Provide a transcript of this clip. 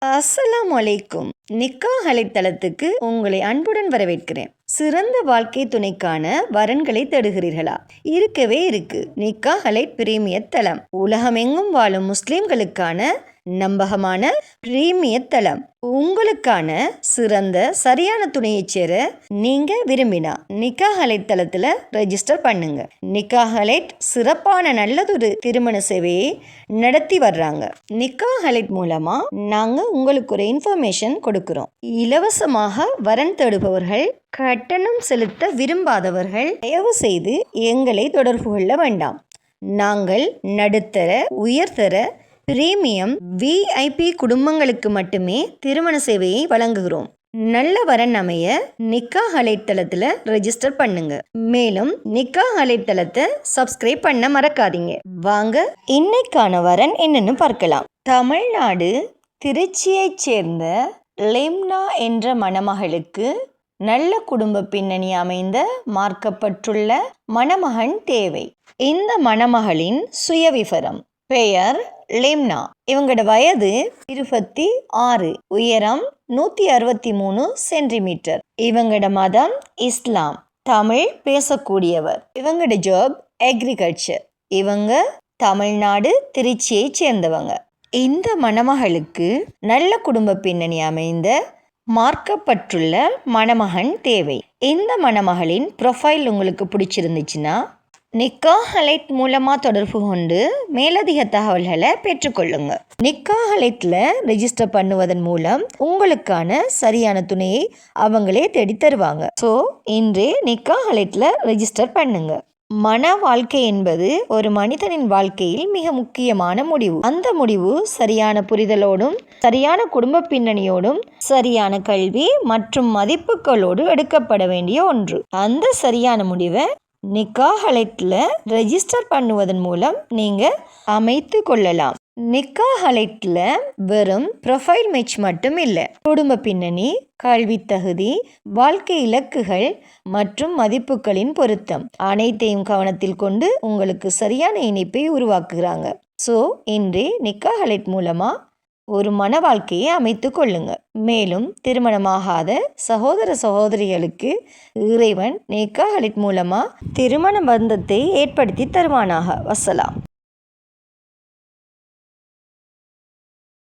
அஸ்ஸலாமு அலைக்கும். நிக்காஹ் அலைத்தளத்துக்கு உங்களை அன்புடன் வரவேற்கிறேன். சிறந்த வாழ்க்கை துணைக்கான வரன்களை தேடுகிறீர்களா? இருக்கவே இருக்கு நிக்காஹ் அலை பிரீமியர் தளம். உலகமெங்கும் வாழும் முஸ்லிம்களுக்கான நம்பகமான பிரீமியர் தளம். உங்களுக்கான சிறந்த சரியான துணையை சேர நீங்க விரும்பினா நிக்காஹ் அலைட் தளத்துல ரெஜிஸ்டர் பண்ணுங்க. நிக்காஹ் அலைட் சிறப்பான நல்லதொரு திருமண சேவையை நடத்தி வர்றாங்க. நிக்காஹ் அலைட் மூலமா நாங்க உங்களுக்கு ஒரு இன்ஃபர்மேஷன் கொடுக்கிறோம். இலவசமாக வரன் தேடுபவர்கள், கட்டணம் செலுத்த விரும்பாதவர்கள் தயவு செய்து எங்களை தொடர்பு கொள்ள வேண்டாம். நாங்கள் நடுத்தர, உயர்தர, பிரீமியம், விஐபி குடும்பங்களுக்கு மட்டுமே திருமண சேவையை வழங்குகிறோம். நல்ல வரன் அமைய நிக்காஹ் அலைட் தளத்துல ரெஜிஸ்டர் பண்ணுங்க. மேலும் நிக்காஹ் அலைட் தளத்தை சப்ஸ்கிரைப் பண்ண மறக்காதீங்க. வாங்க இன்னைக்கான வரன் என்னன்னு பார்க்கலாம். தமிழ்நாடு திருச்சியைச் சேர்ந்த லிம்னா என்ற மணமகளுக்கு நல்ல குடும்ப பின்னணி அமைந்த மார்க்கப்பட்டுள்ள மணமகன் தேவை. இந்த மணமகளின் சுயவிவரம்: பெயர் லிம்னா. இவங்களோட வயது 26, உயரம் 163 சென்டிமீட்டர். இவங்களோட மதம் இஸ்லாம். தமிழ் பேசக்கூடியவர். இவங்களோட ஜாப் அக்ரிகல்ச்சர். இவங்க தமிழ்நாடு திருச்சியை சேர்ந்தவங்க. இந்த மணமகளுக்கு நல்ல குடும்ப பின்னணி அமைந்த மார்க்கப்பட்டுள்ள மணமகன் தேவை. இந்த மணமகளின் ப்ரொஃபைல் உங்களுக்கு பிடிச்சிருந்துச்சுன்னா நிக்காஹ் அலைட் மூலமாக தொடர்பு கொண்டு மேலதிக தகவல்களை பெற்றுக்கொள்ளுங்க. நிக்காஹ் அலைட்ல ரெஜிஸ்டர் பண்ணுவதன் மூலம் உங்களுக்கான சரியான துணையை அவங்களே தேடி தருவாங்க. ஸோ இன்றே நிக்காஹ் அலைட்ல ரெஜிஸ்டர் பண்ணுங்க. மன வாழ்க்கை என்பது ஒரு மனிதனின் வாழ்க்கையில் மிக முக்கியமான முடிவு. அந்த முடிவு சரியான புரிதலோடும், சரியான குடும்ப பின்னணியோடும், சரியான கல்வி மற்றும் மதிப்புகளோடு எடுக்கப்பட வேண்டிய ஒன்று. அந்த சரியான முடிவை நிக்காஹ் அலைட்ல ரெஜிஸ்டர் பண்ணுவதன் மூலம் நீங்க அமைத்து கொள்ளலாம். நிக்காஹ் அலைட்ல வெறும் ப்ரொஃபைல் மேட்ச் மட்டும் இல்லை, குடும்ப பின்னணி, கல்வி தகுதி, வாழ்க்கை இலக்குகள் மற்றும் மதிப்புகளின் பொருத்தம் அனைத்தையும் கவனத்தில் கொண்டு உங்களுக்கு சரியான இணைப்பை உருவாக்குகிறாங்க. ஸோ இன்றே நிக்காஹ் அலைட் மூலமா ஒரு மன வாழ்க்கையை அமைத்து கொள்ளுங்க. மேலும் திருமணமாகாத சகோதர சகோதரிகளுக்கு இறைவன் நிக்காஹ் அலைட் மூலமா திருமண பந்தத்தை ஏற்படுத்தி தருவானாக. வஸ்ஸலாம்.